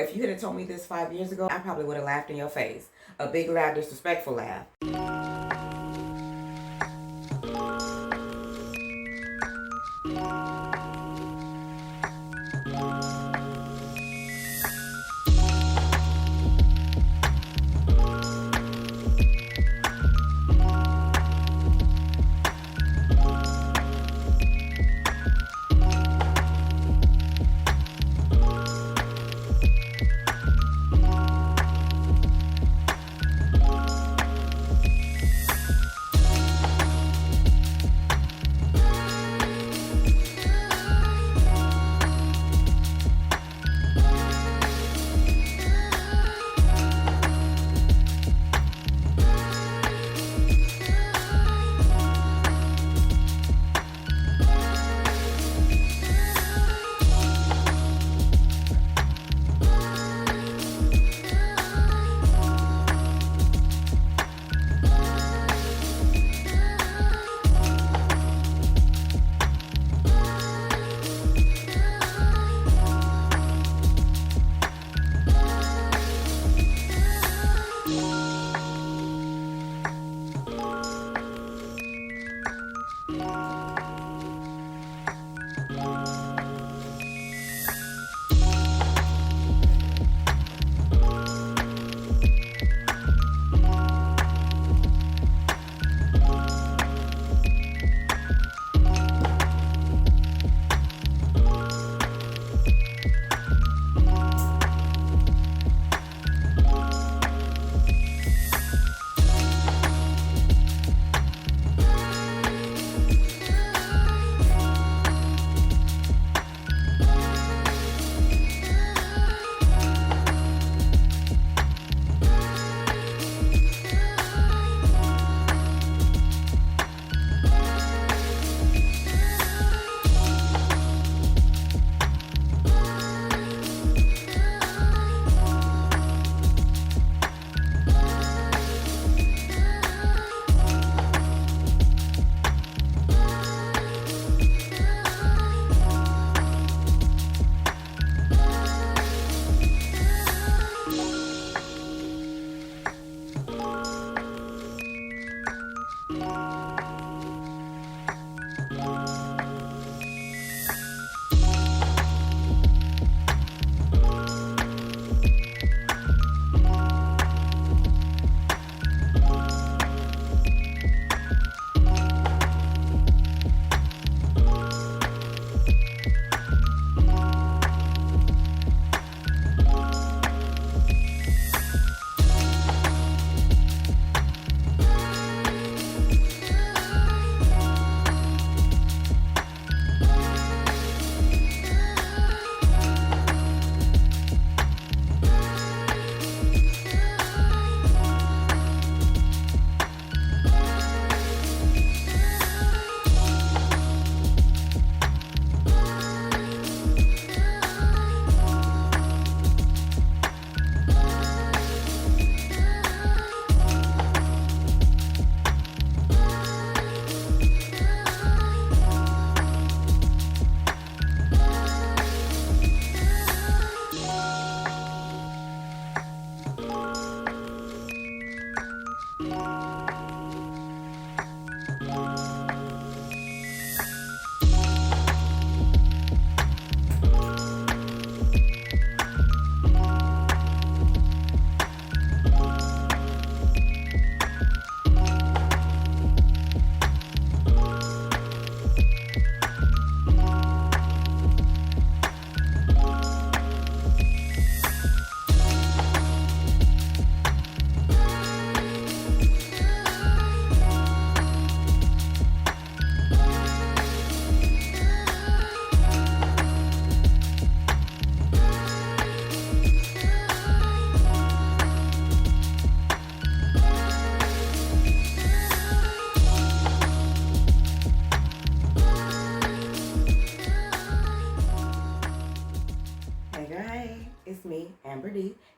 if you had told me this 5 years ago, I probably would have laughed in your face. A big, loud, disrespectful laugh.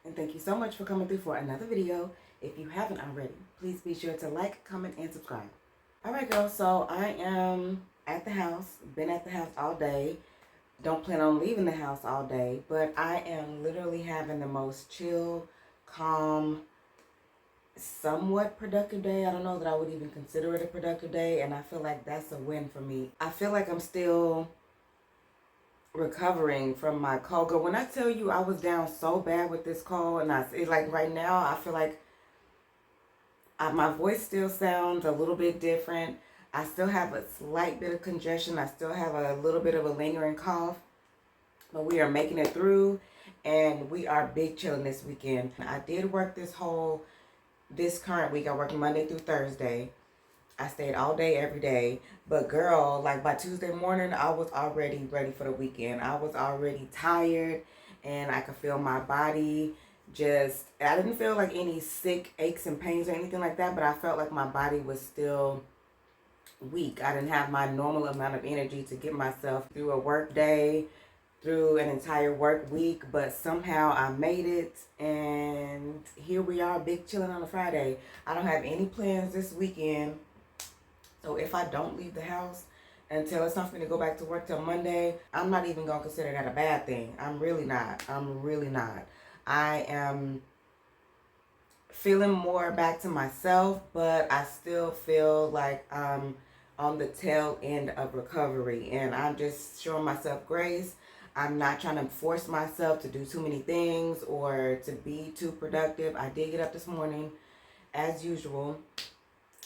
And thank you so much for coming through for another video. If you haven't already, please be sure to like, comment, and subscribe. Alright girls, so I am at the house, been at the house all day, don't plan on leaving the house all day, but I am literally having the most chill, calm, somewhat productive day. I don't know that I would even consider it a productive day, and I feel like that's a win for me. I feel like I'm still recovering from my cold. Girl, when I tell you I was down so bad with this cold, and like right now, I feel like my voice still sounds a little bit different. I still have a slight bit of congestion. I still have a little bit of a lingering cough, but we are making it through, and we are big chilling this weekend. I did work this current week. I worked Monday through Thursday. I stayed all day, every day. But girl, like by Tuesday morning, I was already ready for the weekend. I was already tired, and I could feel my body I didn't feel like any sick aches and pains or anything like that, but I felt like my body was still weak. I didn't have my normal amount of energy to get myself through a work day, through an entire work week, but somehow I made it, and here we are, big chilling on a Friday. I don't have any plans this weekend, so if I don't leave the house until it's time for me to go back to work till Monday, I'm not even going to consider that a bad thing. I'm really not. I am feeling more back to myself, but I still feel like I'm on the tail end of recovery, and I'm just showing myself grace. I'm not trying to force myself to do too many things or to be too productive. I did get up this morning as usual,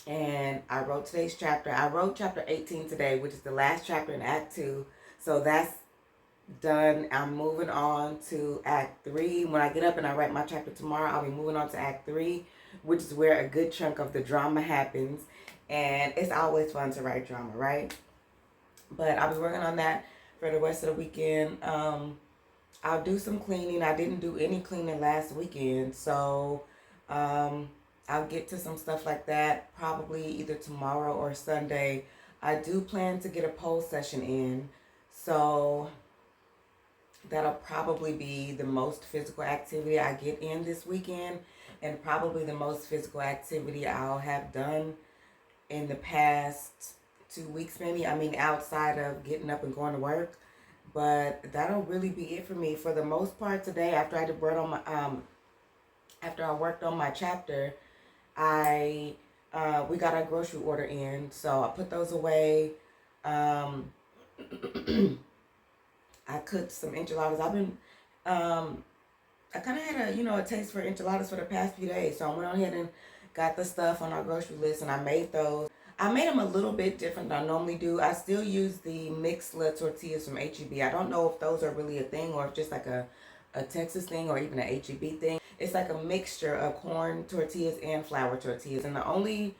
and I wrote today's chapter. I wrote chapter 18 today, which is the last chapter in Act 2. So that's done. I'm moving on to Act 3. When I get up and I write my chapter tomorrow, I'll be moving on to Act 3, which is where a good chunk of the drama happens. And it's always fun to write drama, right? But I'll be working on that for the rest of the weekend. I'll do some cleaning. I didn't do any cleaning last weekend, so I'll get to some stuff like that probably either tomorrow or Sunday. I do plan to get a poll session in, so that'll probably be the most physical activity I get in this weekend, and probably the most physical activity I'll have done in the past 2 weeks maybe. I mean, outside of getting up and going to work. But that'll really be it for me for the most part today. After I worked on my chapter, we got our grocery order in, so I put those away. I cooked some enchiladas. I kind of had a taste for enchiladas for the past few days, so I went on ahead and got the stuff on our grocery list, and I made those. I made them a little bit different than I normally do. I still use the mixla tortillas from HEB. I don't know if those are really a thing or if just like a Texas thing or even a HEB thing. It's like a mixture of corn tortillas and flour tortillas. And the only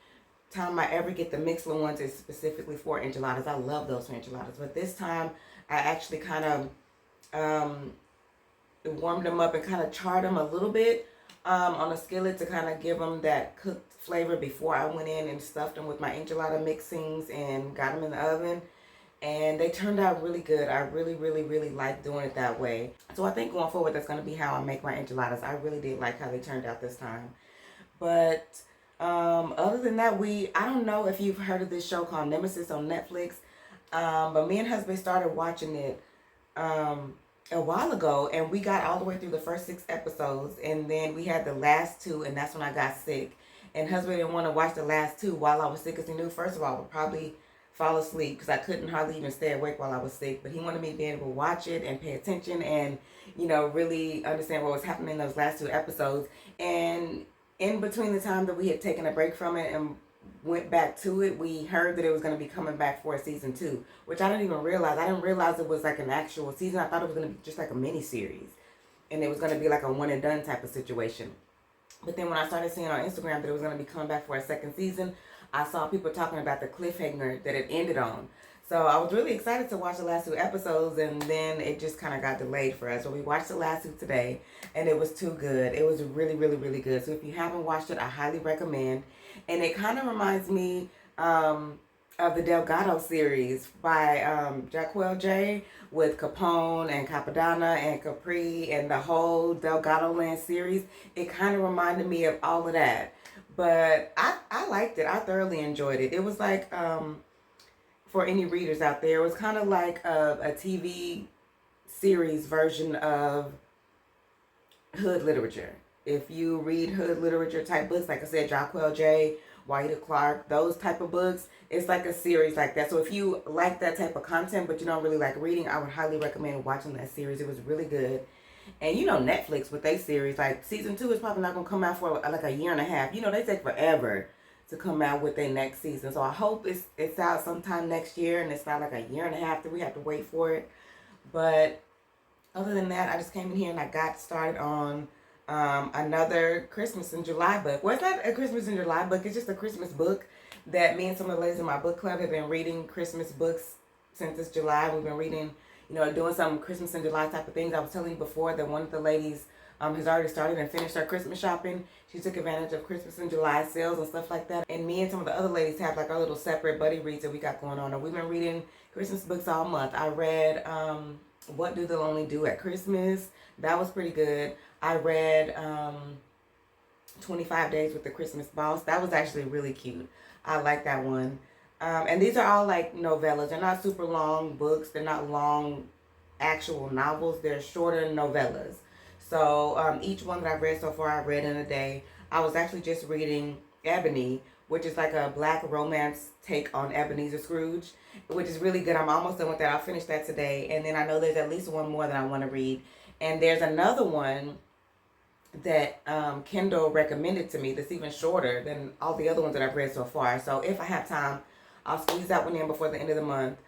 time I ever get the mixla ones is specifically for enchiladas. I love those for enchiladas. But this time I actually kind of warmed them up and kind of charred them a little bit on a skillet to kind of give them that cooked flavor before I went in and stuffed them with my enchilada mixings and got them in the oven. And they turned out really good. I really, really, really like doing it that way. So I think going forward, that's going to be how I make my enchiladas. I really did like how they turned out this time. But other than that, I don't know if you've heard of this show called Nemesis on Netflix. But me and husband started watching it a while ago, and we got all the way through the first 6 episodes, and then we had the last 2, and that's when I got sick. And husband didn't want to watch the last 2 while I was sick, because he knew, first of all, I would probably fall asleep because I couldn't hardly even stay awake while I was sick. But he wanted me to be able to watch it and pay attention and, really understand what was happening in those last 2 episodes. And in between the time that we had taken a break from it and went back to it, we heard that it was going to be coming back for a season 2, which I didn't even realize. I didn't realize it was like an actual season. I thought it was going to be just like a mini series, and it was going to be like a one and done type of situation. But then when I started seeing on Instagram that it was going to be coming back for a second season, I saw people talking about the cliffhanger that it ended on. So I was really excited to watch the last 2 episodes, and then it just kind of got delayed for us. So we watched the last 2 today, and it was too good. It was really, really, really good. So if you haven't watched it, I highly recommend. And it kind of reminds me of the Delgado series by Jaquel J with Capone and Capadonna and Capri and the whole Delgado Land series. It kind of reminded me of all of that. But I liked it. I thoroughly enjoyed it. It was like, for any readers out there, it was kind of like a TV series version of hood literature. If you read hood literature type books, like I said, Jacquel J, Wahida Clark, those type of books, it's like a series like that. So if you like that type of content, but you don't really like reading, I would highly recommend watching that series. It was really good. And you know, Netflix with their series, like season 2 is probably not gonna come out for like a year and a half. You know, they take forever to come out with their next season. So I hope it's out sometime next year, and it's not like a year and a half that we have to wait for it. But other than that, I just came in here and I got started on another Christmas in July book. Well, it's not a Christmas in July book. It's just a Christmas book that me and some of the ladies in my book club have been reading Christmas books since it's July. We've been reading, doing some Christmas in July type of things. I was telling you before that one of the ladies has already started and finished her Christmas shopping. She took advantage of Christmas in July sales and stuff like that. And me and some of the other ladies have like our little separate buddy reads that we got going on. And we've been reading Christmas books all month. I read What Do the Lonely Do at Christmas? That was pretty good. I read 25 Days with the Christmas Boss. That was actually really cute. I like that one. And these are all like novellas. They're not super long books. They're not long actual novels. They're shorter novellas. So each one that I've read so far, I read in a day. I was actually just reading Ebony, which is like a black romance take on Ebenezer Scrooge, which is really good. I'm almost done with that. I'll finish that today. And then I know there's at least one more that I want to read. And there's another one that Kendall recommended to me that's even shorter than all the other ones that I've read so far. So if I have time, I'll squeeze that one in before the end of the month.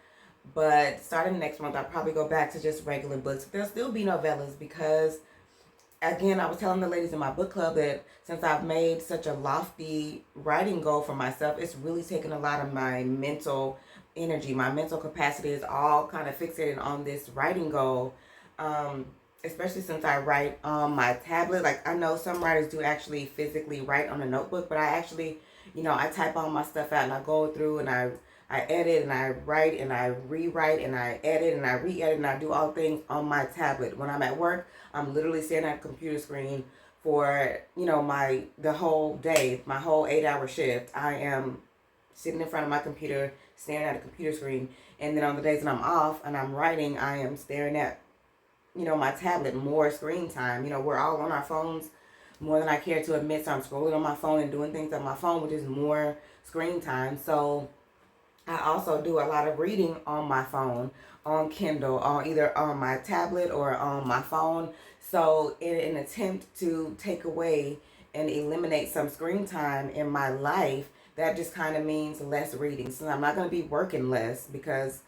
But starting next month, I'll probably go back to just regular books. There'll still be novellas because, again, I was telling the ladies in my book club that since I've made such a lofty writing goal for myself, it's really taken a lot of my mental energy. My mental capacity is all kind of fixated on this writing goal. Especially since I write on my tablet. Like, I know some writers do actually physically write on a notebook, but I actually, I type all my stuff out and I go through and I edit and I write and I rewrite and I edit and I re-edit and I do all things on my tablet. When I'm at work, I'm literally sitting at a computer screen for, the whole day, my whole 8-hour shift. I am sitting in front of my computer, staring at a computer screen. And then on the days that I'm off and I'm writing, I am staring at my tablet, more screen time. We're all on our phones more than I care to admit. So I'm scrolling on my phone and doing things on my phone, which is more screen time. So I also do a lot of reading on my phone, on Kindle, on either on my tablet or on my phone. So in an attempt to take away and eliminate some screen time in my life, that just kind of means less reading. So I'm not going to be working less because,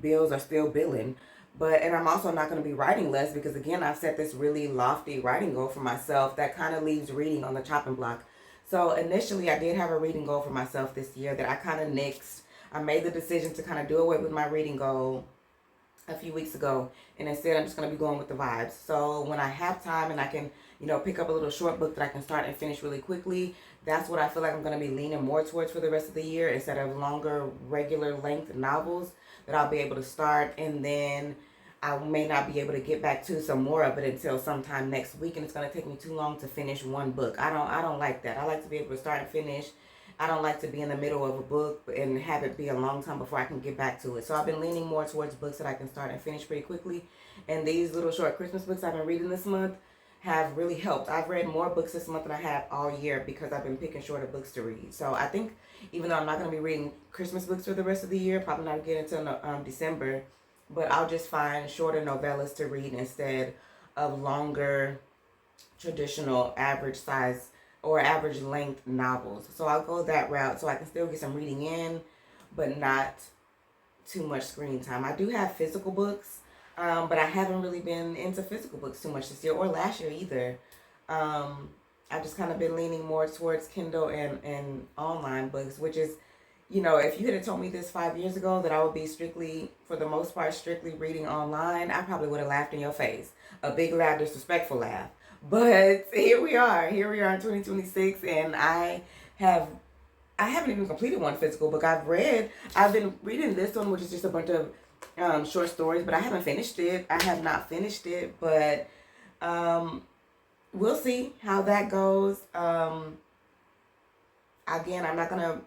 bills are still billing. And I'm also not going to be writing less because, again, I've set this really lofty writing goal for myself that kind of leaves reading on the chopping block. So initially, I did have a reading goal for myself this year that I kind of nixed. I made the decision to kind of do away with my reading goal a few weeks ago. And instead, I'm just going to be going with the vibes. So when I have time and I can, pick up a little short book that I can start and finish really quickly, that's what I feel like I'm going to be leaning more towards for the rest of the year instead of longer, regular length novels that I'll be able to start, and then I may not be able to get back to some more of it until sometime next week, and it's going to take me too long to finish one book. I don't like that. I like to be able to start and finish. I don't like to be in the middle of a book and have it be a long time before I can get back to it. So I've been leaning more towards books that I can start and finish pretty quickly. And these little short Christmas books I've been reading this month have really helped. I've read more books this month than I have all year because I've been picking shorter books to read. So I think even though I'm not going to be reading Christmas books for the rest of the year, probably not getting until December, but I'll just find shorter novellas to read instead of longer, traditional, average size or average length novels. So I'll go that route so I can still get some reading in, but not too much screen time. I do have physical books, but I haven't really been into physical books too much this year or last year either. I've just kind of been leaning more towards Kindle and online books, which is, if you had told me this 5 years ago that I would be strictly, for the most part, strictly reading online, I probably would have laughed in your face. A big, loud, disrespectful laugh. But here we are. Here we are in 2026, and I haven't even completed one physical book. I've been reading this one, which is just a bunch of short stories, but I haven't finished it. I have not finished it, but we'll see how that goes. Again, I'm not going to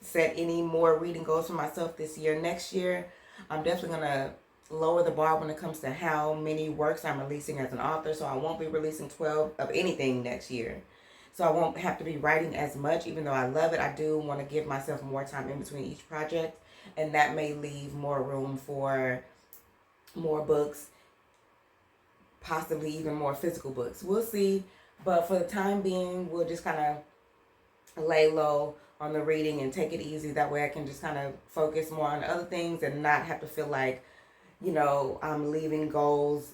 set any more reading goals for myself this year. Next year, I'm definitely going to lower the bar when it comes to how many works I'm releasing as an author. So I won't be releasing 12 of anything next year. So I won't have to be writing as much, even though I love it. I do want to give myself more time in between each project, and that may leave more room for more books, possibly even more physical books. We'll see. But for the time being, we'll just kind of lay low on the reading and take it easy. That way I can just kind of focus more on other things and not have to feel like, I'm leaving goals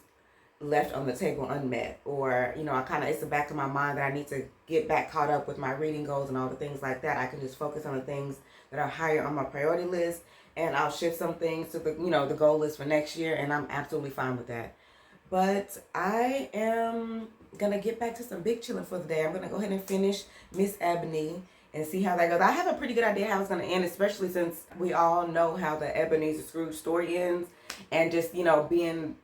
left on the table unmet, or I kind of, it's the back of my mind that I need to get back caught up with my reading goals and all the things like that. I can just focus on the things that are higher on my priority list, and I'll shift some things to the goal list for next year, and I'm absolutely fine with that. But I am gonna get back to some big chilling for the day. I'm gonna go ahead and finish Miss Ebony and see how that goes. I have a pretty good idea how it's gonna end, especially since we all know how the Ebenezer Scrooge story ends, and just being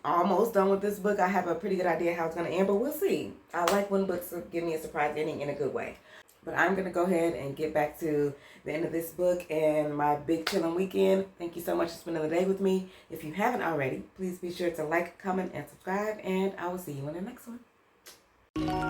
almost done with this book, I have a pretty good idea how it's going to end, but we'll see. I like when books give me a surprise ending in a good way. But I'm going to go ahead and get back to the end of this book and my big chilling weekend. Thank you so much for spending the day with me. If you haven't already, please be sure to like, comment, and subscribe, and I will see you in the next one.